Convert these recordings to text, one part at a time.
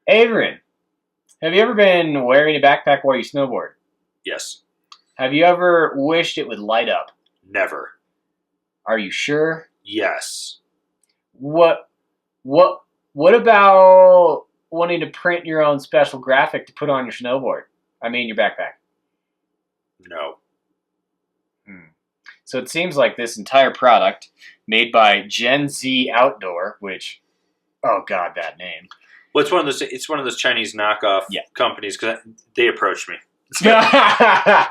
Averin, have you ever been wearing a backpack while you snowboard? Yes. Have you ever wished it would light up? Never. Are you sure? Yes. What what what about wanting to print your own special graphic to put on your snowboard? I mean your backpack. No. So it seems like this entire product made by Gen Z Outdoor, which, oh god, that name. Well, it's one of those Chinese knockoff companies because they approached me. Yeah,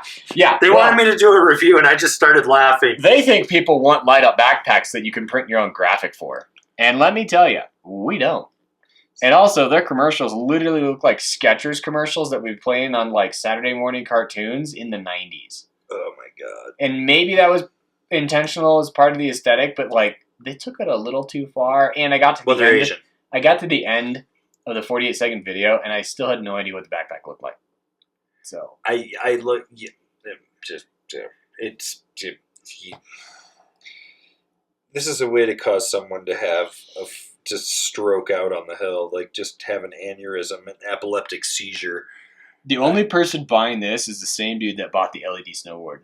They wanted me to do a review, and I just started laughing. They think people want light up backpacks that you can print your own graphic for. And let me tell you, we don't. And also, their commercials literally look like Skechers commercials that we've playing on like Saturday morning cartoons in the 90s. Oh my god. And maybe that was intentional as part of the aesthetic, but like they took it a little too far. And I got to they're Asian. I got to the end of the 48-second video, and I still had no idea what the backpack looked like. So I look this is a way to cause someone to have just stroke out on the hill, like just have an aneurysm, an epileptic seizure. The only person buying this is the same dude that bought the LED snowboard.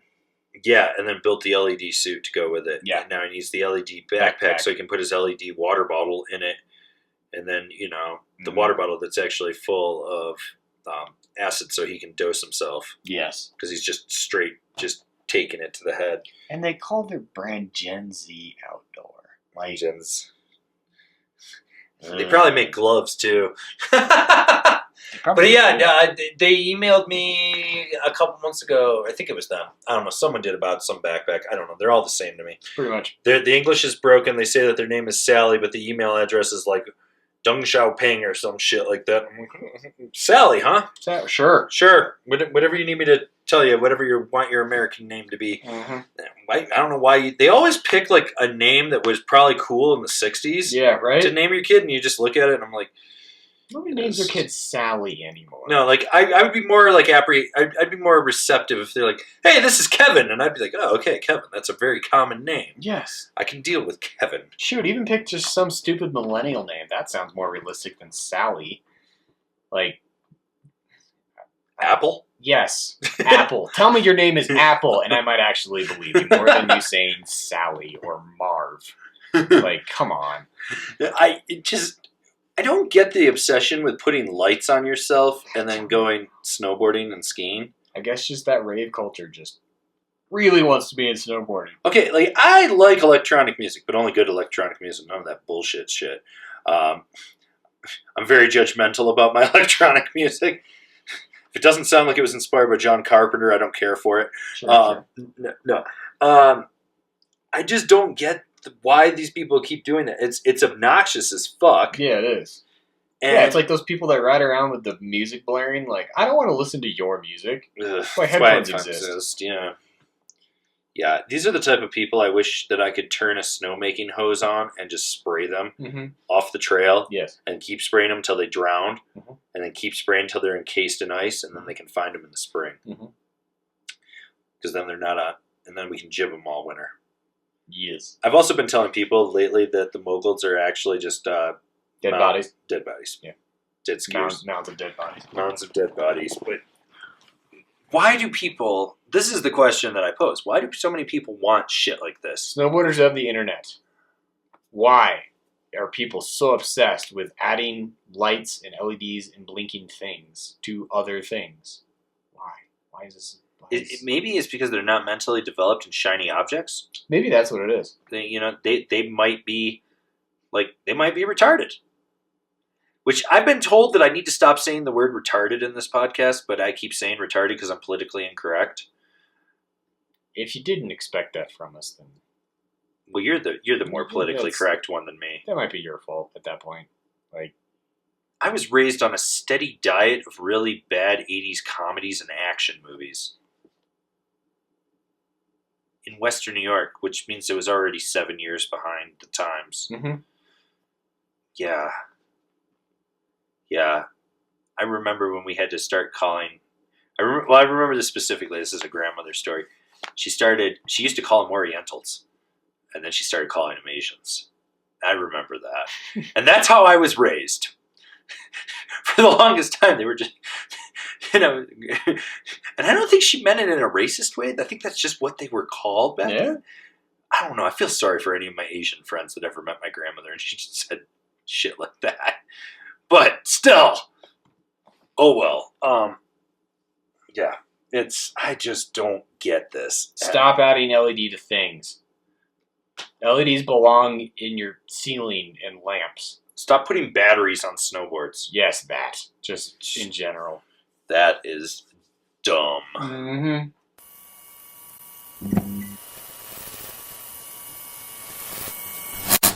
Yeah, and then built the LED suit to go with it. Yeah. And now he needs the LED backpack so he can put his LED water bottle in it. And then, the water bottle that's actually full of acid so he can dose himself. Yes. Because he's just taking it to the head. And they call their brand Gen Z Outdoor. Like Gens. They probably make gloves, too. But yeah, they emailed me a couple months ago. I think it was them. I don't know. Someone did about some backpack. I don't know. They're all the same to me. Pretty much. The English is broken. They say that their name is Sally, but the email address is like Deng Xiaoping or some shit like that. Sally, huh? Sure. Sure. Whatever you need me to tell you, whatever you want your American name to be. Mm-hmm. I don't know why. They always pick like a name that was probably cool in the 60s. Yeah, right? To name your kid, and you just look at it and I'm like, nobody names their kid Sally anymore. No, like I would be more like I'd be more receptive if they're like, "Hey, this is Kevin," and I'd be like, "Oh, okay, Kevin. That's a very common name. Yes, I can deal with Kevin." Shoot, even pick just some stupid millennial name. That sounds more realistic than Sally. Like Apple. Yes, Apple. Tell me your name is Apple, and I might actually believe you more than you saying Sally or Marv. Like, come on. I don't get the obsession with putting lights on yourself and then going snowboarding and skiing. I guess just that rave culture just really wants to be in snowboarding. Okay, like I like electronic music, but only good electronic music, none of that bullshit shit. I'm very judgmental about my electronic music. If it doesn't sound like it was inspired by John Carpenter, I don't care for it. Sure. No. I just don't get why these people keep doing that. It's obnoxious as fuck. Yeah, it is. And yeah, it's like those people that ride around with the music blaring. Like, I don't want to listen to your music. That's why headphones exist. Yeah. Yeah, these are the type of people I wish that I could turn a snowmaking hose on and just spray them off the trail. Yes. And keep spraying them until they drown. Mm-hmm. And then keep spraying until they're encased in ice, and then they can find them in the spring. Because then they're not and then we can jib them all winter. Yes. I've also been telling people lately that the moguls are actually just dead bodies. Dead bodies. Yeah. Dead skiers. Mounds of dead bodies. Mounds of dead bodies. But why do people... This is the question that I pose. Why do so many people want shit like this? Snowboarders of the internet. Why are people so obsessed with adding lights and LEDs and blinking things to other things? Why? Why is this... Maybe it's because they're not mentally developed in shiny objects. Maybe that's what it is. They might be retarded. Which I've been told that I need to stop saying the word retarded in this podcast, but I keep saying retarded because I'm politically incorrect. If you didn't expect that from us, then well, you're the more politically correct one than me. That might be your fault at that point. Like, I was raised on a steady diet of really bad 80s comedies and action movies. In Western New York, which means it was already 7 years behind the times. Yeah. I remember when we had to start calling... I remember this specifically. This is a grandmother story. She used to call them Orientals, and then she started calling them Asians. I remember that. And that's how I was raised. for the longest time, they were just, and I don't think she meant it in a racist way. I think that's just what they were called back then. I don't know. I feel sorry for any of my Asian friends that ever met my grandmother, and she just said shit like that. But still, oh well. Yeah, I just don't get this. Stop adding LED to things. LEDs belong in your ceiling and lamps. Stop putting batteries on snowboards. Yes, that. Just in general. That is dumb. Mm-hmm.